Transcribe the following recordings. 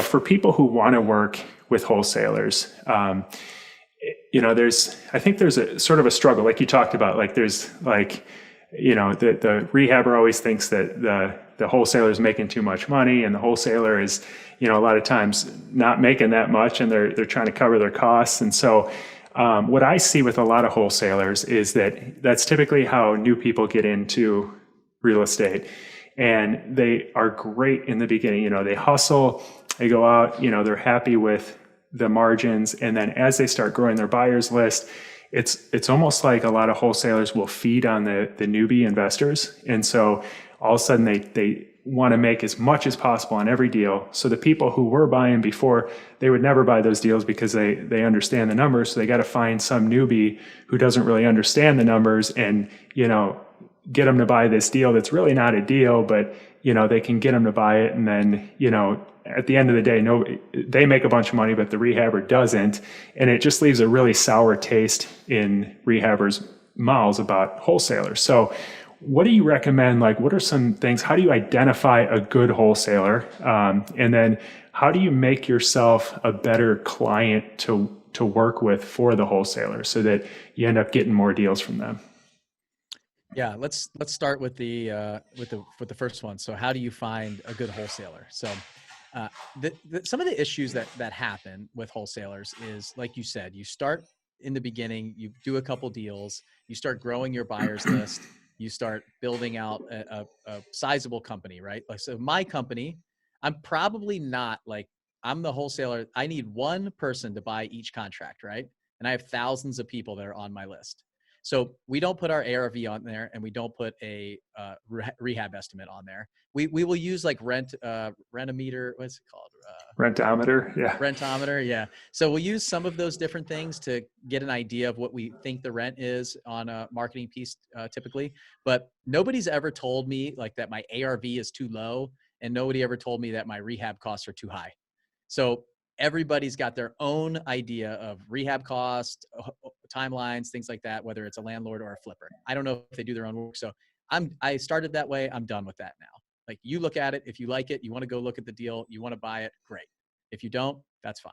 for people who want to work with wholesalers, I think there's a sort of a struggle, like you talked about, like there's like, the rehabber always thinks that the wholesaler is making too much money, and the wholesaler is, a lot of times not making that much, and they're trying to cover their costs. And so, what I see with a lot of wholesalers is that that's typically how new people get into real estate, and they are great in the beginning. They hustle, they go out, they're happy with the margins, and then as they start growing their buyers list, it's almost like a lot of wholesalers will feed on the newbie investors. And so all of a sudden they want to make as much as possible on every deal. So the people who were buying before, they would never buy those deals because they understand the numbers. So they got to find some newbie who doesn't really understand the numbers and, get them to buy this deal that's really not a deal, but, they can get them to buy it. And then, at the end of the day, they make a bunch of money, but the rehabber doesn't. And it just leaves a really sour taste in rehabbers' mouths about wholesalers. So what do you recommend? Like, what are some things? How do you identify a good wholesaler? And then how do you make yourself a better client to work with for the wholesaler so that you end up getting more deals from them? Yeah, let's start with the first one. So how do you find a good wholesaler? So some of the issues that happen with wholesalers is, like you said, you start in the beginning, you do a couple deals, you start growing your buyers list, you start building out a sizable company, right? Like, so my company, I'm probably not like, I'm the wholesaler. I need one person to buy each contract, right? And I have thousands of people that are on my list. So we don't put our ARV on there, and we don't put a rehab estimate on there. We will use like rent-a-meter. What's it called? Rentometer. Yeah. Rentometer. Yeah. So we'll use some of those different things to get an idea of what we think the rent is on a marketing piece, typically. But nobody's ever told me like that my ARV is too low, and nobody ever told me that my rehab costs are too high. So everybody's got their own idea of rehab cost, timelines, things like that, whether it's a landlord or a flipper. I don't know if they do their own work. So I started that way. I'm done with that now. Like, you look at it, if you like it, you want to go look at the deal, you want to buy it, great. If you don't, that's fine.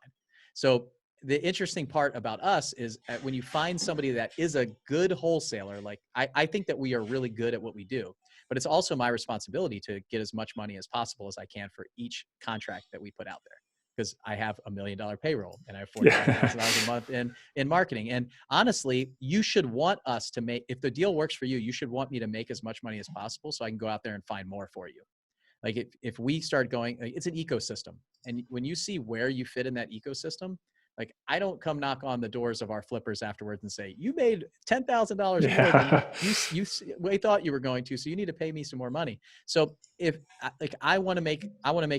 So the interesting part about us is when you find somebody that is a good wholesaler, like I think that we are really good at what we do, but it's also my responsibility to get as much money as possible as I can for each contract that we put out there, because I have $1 million payroll and I have $45,000 a month in marketing. And honestly, you should want us to make, if the deal works for you, you should want me to make as much money as possible so I can go out there and find more for you. Like, if we start going, like, it's an ecosystem. And when you see where you fit in that ecosystem, like, I don't come knock on the doors of our flippers afterwards and say, you made $10,000 more than we thought you were going to, so you need to pay me some more money. So if like, I want to make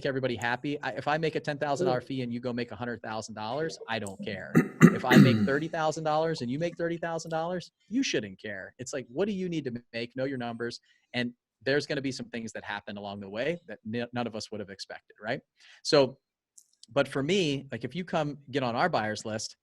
everybody happy. If I make a $10,000 fee and you go make $100,000, I don't care. If I make $30,000 and you make $30,000, you shouldn't care. It's like, what do you need to make? Know your numbers. And there's going to be some things that happen along the way that none of us would have expected, right? So, but for me, like, if you come get on our buyers list,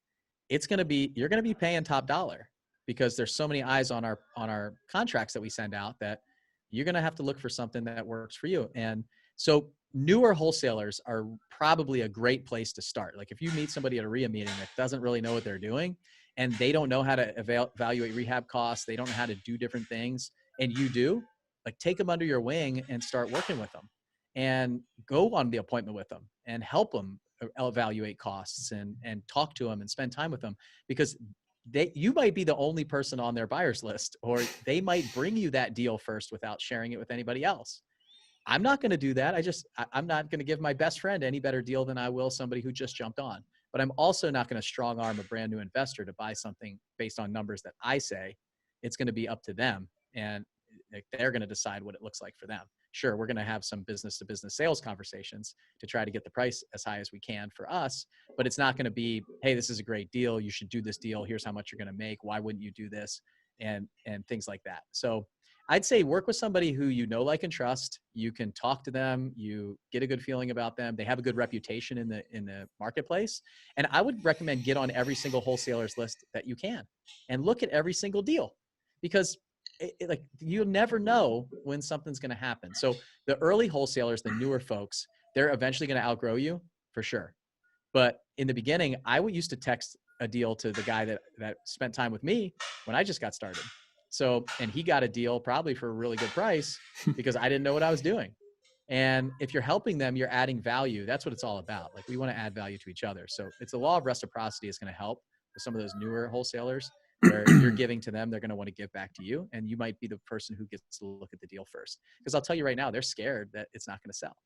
you're going to be paying top dollar, because there's so many eyes on our contracts that we send out that you're going to have to look for something that works for you. And so newer wholesalers are probably a great place to start. Like, if you meet somebody at a RIA meeting that doesn't really know what they're doing, and they don't know how to evaluate rehab costs, they don't know how to do different things, and you do, like, take them under your wing and start working with them, and go on the appointment with them and help them evaluate costs and talk to them and spend time with them, because you might be the only person on their buyers list, or they might bring you that deal first without sharing it with anybody else. I'm not going to do that. I'm not going to give my best friend any better deal than I will somebody who just jumped on. But I'm also not going to strong arm a brand new investor to buy something based on numbers that I say. It's going to be up to them, and they're going to decide what it looks like for them. Sure, we're going to have some business to business sales conversations to try to get the price as high as we can for us, but it's not going to be, hey, this is a great deal, you should do this deal, here's how much you're going to make, why wouldn't you do this, and things like that. So I'd say work with somebody who you know, like, and trust. You can talk to them, you get a good feeling about them, they have a good reputation in the marketplace. And I would recommend get on every single wholesaler's list that you can and look at every single deal, because like, you'll never know when something's going to happen. So the early wholesalers, the newer folks, they're eventually going to outgrow you. for sure. But in the beginning, I would used to text a deal to the guy that spent time with me when I just got started. So, and he got a deal probably for a really good price because I didn't know what I was doing. And if you're helping them, you're adding value. That's what it's all about. Like, we want to add value to each other. So it's the law of reciprocity is going to help with some of those newer wholesalers where you're giving to them, they're going to want to give back to you. And you might be the person who gets to look at the deal first. Because I'll tell you right now, they're scared that it's not going to sell.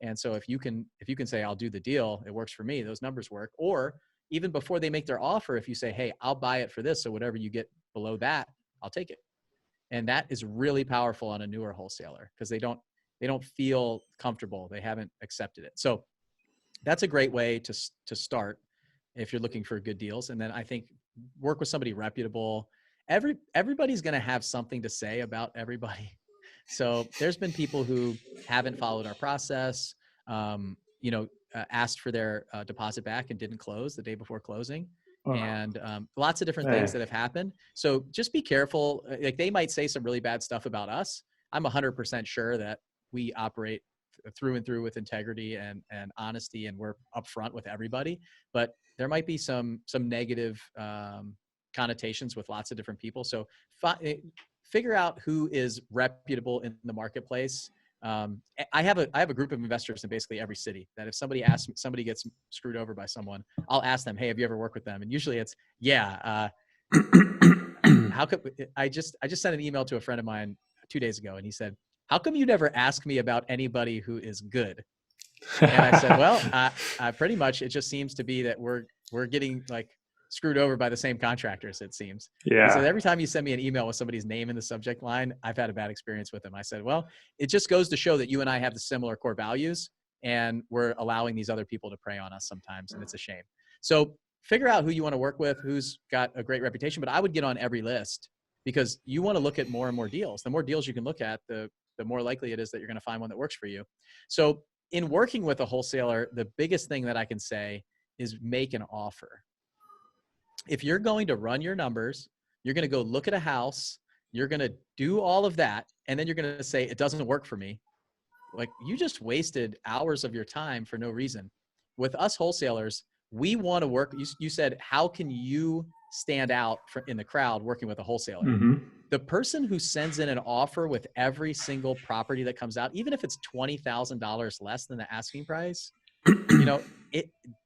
And so if you can say, I'll do the deal, it works for me, those numbers work. Or even before they make their offer, if you say, hey, I'll buy it for this, so whatever you get below that, I'll take it. And that is really powerful on a newer wholesaler because they don't feel comfortable. They haven't accepted it. So that's a great way to start if you're looking for good deals. And then I think work with somebody reputable. Everybody's going to have something to say about everybody. So there's been people who haven't followed our process, asked for their deposit back and didn't close the day before closing. Oh, And lots of different man. things that have happened. So just be careful. Like, they might say some really bad stuff about us. I'm 100% sure that we operate through and through with integrity and honesty, and we're upfront with everybody. But there might be some negative connotations with lots of different people. So figure out who is reputable in the marketplace. I have a group of investors in basically every city that if somebody gets screwed over by someone, I'll ask them, hey, have you ever worked with them? And usually it's, yeah. How could I just sent an email to a friend of mine 2 days ago, and he said, how come you never ask me about anybody who is good? And I said, well, pretty much it just seems to be that we're getting like screwed over by the same contractors, it seems. Yeah. He said, every time you send me an email with somebody's name in the subject line, I've had a bad experience with them. I said, well, it just goes to show that you and I have the similar core values, and we're allowing these other people to prey on us sometimes, and it's a shame. So figure out who you want to work with, who's got a great reputation. But I would get on every list because you want to look at more and more deals. The more deals you can look at, the more likely it is that you're going to find one that works for you. So in working with a wholesaler, the biggest thing that I can say is make an offer. If you're going to run your numbers, you're going to go look at a house, you're going to do all of that, and then you're going to say, it doesn't work for me. Like, you just wasted hours of your time for no reason. With us wholesalers, we want to work. You said, how can you stand out in the crowd working with a wholesaler? Mm-hmm. The person who sends in an offer with every single property that comes out, even if it's $20,000 less than the asking price,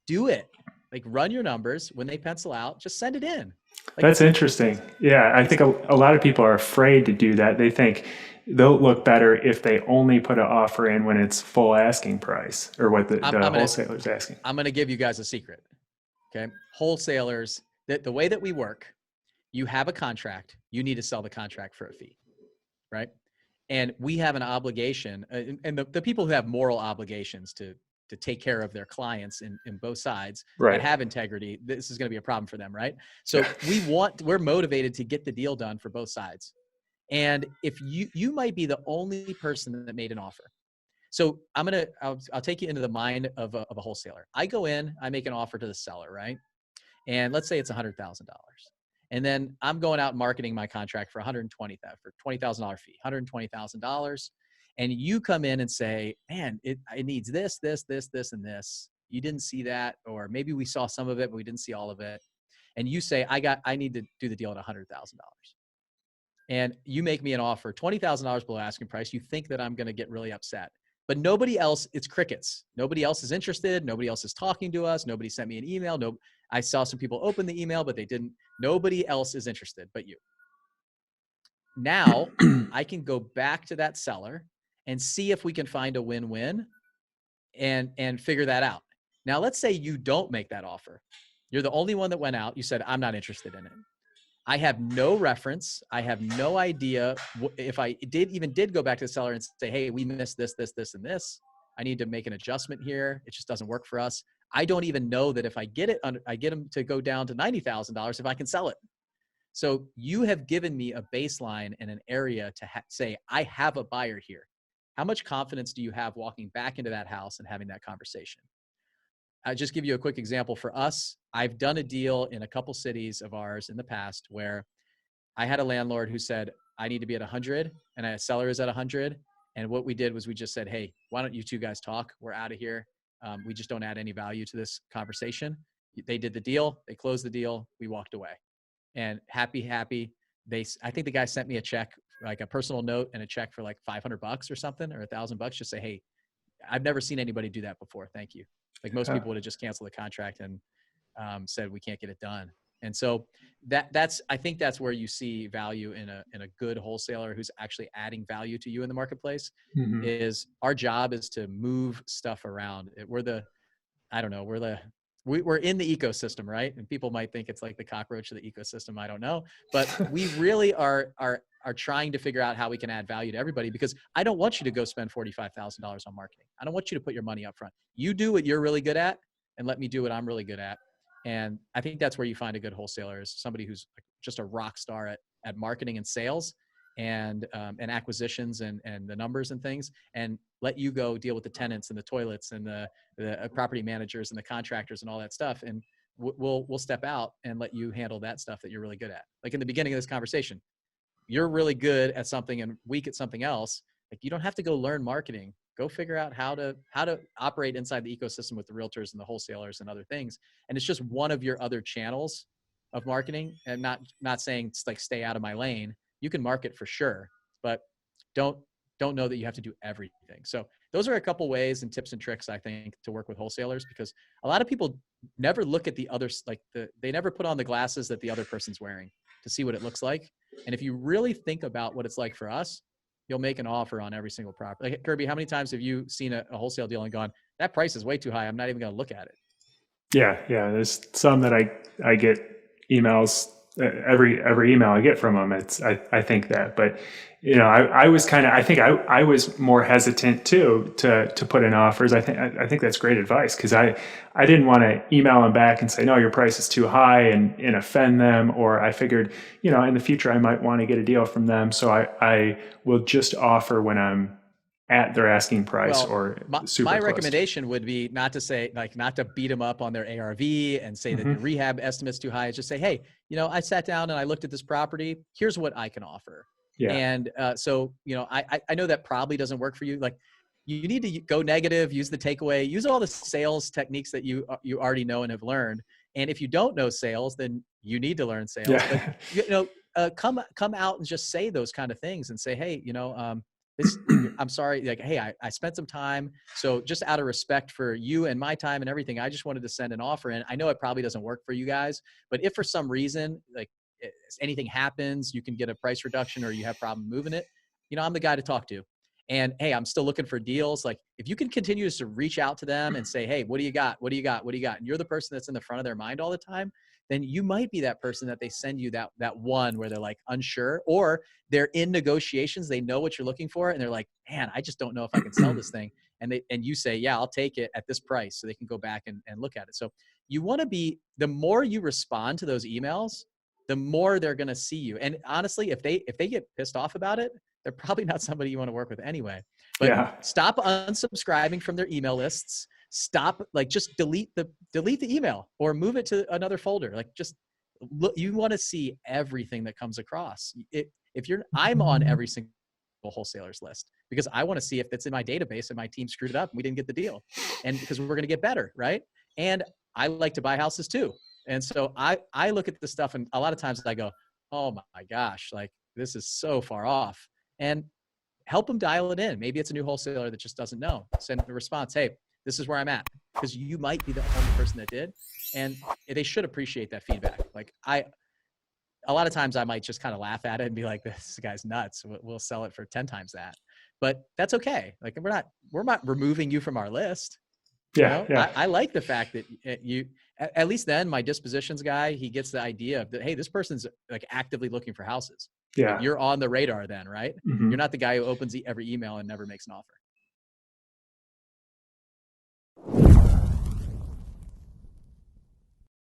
do it. Like, run your numbers. When they pencil out, just send it in. Like, That's interesting. Yeah, I think a lot of people are afraid to do that. They think they'll look better if they only put an offer in when it's full asking price or what the wholesaler's asking. I'm going to give you guys a secret. Okay. Wholesalers, the way that we work, you have a contract, you need to sell the contract for a fee, right? And we have an obligation, and the people who have moral obligations to take care of their clients in both sides that have integrity, this is going to be a problem for them, right? So we're motivated to get the deal done for both sides. And if you might be the only person that made an offer. So I'll take you into the mind of a wholesaler. I go in, I make an offer to the seller, right? And let's say it's $100,000. And then I'm going out and marketing my contract for $20,000 fee, $120,000. And you come in and say, man, it needs this, and this. You didn't see that, or maybe we saw some of it, but we didn't see all of it. And you say, I need to do the deal at $100,000. And you make me an offer, $20,000 below asking price. You think that I'm going to get really upset. But nobody else, it's crickets. Nobody else is interested. Nobody else is talking to us. Nobody sent me an email. I saw some people open the email, but they didn't. Nobody else is interested but you. Now I can go back to that seller and see if we can find a win-win and figure that out. Now, let's say you don't make that offer. You're the only one that went out. You said, I'm not interested in it. I have no reference. I have no idea if I did go back to the seller and say, hey, we missed this, and this. I need to make an adjustment here. It just doesn't work for us. I don't even know that if I get them to go down to $90,000, if I can sell it. So you have given me a baseline and an area to say, I have a buyer here. How much confidence do you have walking back into that house and having that conversation? I'll just give you a quick example for us. I've done a deal in a couple cities of ours in the past where I had a landlord who said, I need to be at 100 and a seller is at 100. And what we did was we just said, hey, why don't you two guys talk? We're out of here. We just don't add any value to this conversation. They did the deal. They closed the deal. We walked away. And happy. I think the guy sent me a check, like a personal note and a check for like $500 or something, or $1,000, just say, hey, I've never seen anybody do that before. Thank you. Like most people would have just canceled the contract and said, we can't get it done. And so I think that's where you see value in a good wholesaler who's actually adding value to you in the marketplace. Mm-hmm. Is our job is to move stuff around. We're in the ecosystem, right? And people might think it's like the cockroach of the ecosystem. I don't know, but we really are trying to figure out how we can add value to everybody, because I don't want you to go spend $45,000 on marketing. I don't want you to put your money up front. You do what you're really good at and let me do what I'm really good at. And I think that's where you find a good wholesaler, is somebody who's just a rock star at marketing and sales and acquisitions and the numbers and things, and let you go deal with the tenants and the toilets and the property managers and the contractors and all that stuff. And we'll step out and let you handle that stuff that you're really good at. Like in the beginning of this conversation, you're really good at something and weak at something else. Like you don't have to go learn marketing. Go figure out how to operate inside the ecosystem with the realtors and the wholesalers and other things. And it's just one of your other channels of marketing, and not saying it's like stay out of my lane. You can market for sure, but don't know that you have to do everything. So those are a couple ways and tips and tricks, I think, to work with wholesalers, because a lot of people never look at the others, they never put on the glasses that the other person's wearing to see what it looks like. And if you really think about what it's like for us, you'll make an offer on every single property. Like, Kirby, how many times have you seen a wholesale deal and gone, that price is way too high, I'm not even going to look at it? Yeah. There's some that I get emails, every email I get from them. I think that, but I was I was more hesitant too to put in offers. I think that's great advice, because I didn't want to email them back and say, no, your price is too high and offend them. Or I figured, in the future I might want to get a deal from them. So I will just offer when I'm at their asking price, Well, or super my close. recommendation would be not to beat them up on their ARV and say that the rehab estimate's too high. Just say, hey, I sat down and I looked at this property. Here's what I can offer. Yeah. And so, I know that probably doesn't work for you. Like, you need to go negative, use the takeaway, use all the sales techniques that you already know and have learned. And if you don't know sales, then you need to learn sales. Yeah. But come out and just say those kind of things and say, hey, I'm sorry, like, hey, I spent some time. So just out of respect for you and my time and everything, I just wanted to send an offer in. I know it probably doesn't work for you guys, but if for some reason, like, anything happens, you can get a price reduction or you have problem moving it, I'm the guy to talk to. And hey, I'm still looking for deals. Like, if you can continue to reach out to them and say, hey, what do you got? What do you got? What do you got? And you're the person that's in the front of their mind all the time, then you might be that person that they send you that one where they're like unsure, or they're in negotiations. They know what you're looking for. And they're like, man, I just don't know if I can sell this thing. And you say, yeah, I'll take it at this price. So they can go back and look at it. So you want to be, the more you respond to those emails, the more they're going to see you. And honestly, if they get pissed off about it, they're probably not somebody you want to work with anyway. But Stop unsubscribing from their email lists. Stop, just delete the email or move it to another folder. Like, just look, you want to see everything that comes across. I'm on every single wholesalers list because I want to see if it's in my database and my team screwed it up and we didn't get the deal. And because we're going to get better, right? And I like to buy houses too. And so I look at this stuff, and a lot of times I go, oh my gosh, like, this is so far off. And help them dial it in. Maybe it's a new wholesaler that just doesn't know. Send a response, hey, this is where I'm at, because you might be the only person that did. And they should appreciate that feedback. Like, a lot of times I might just kind of laugh at it and be like, this guy's nuts. We'll sell it for 10 times that. But that's okay. Like, we're not removing you from our list. Yeah. I like the fact that you, at least then my dispositions guy, he gets the idea of that, hey, this person's like actively looking for houses. Yeah. Like, you're on the radar then, right? Mm-hmm. You're not the guy who opens every email and never makes an offer.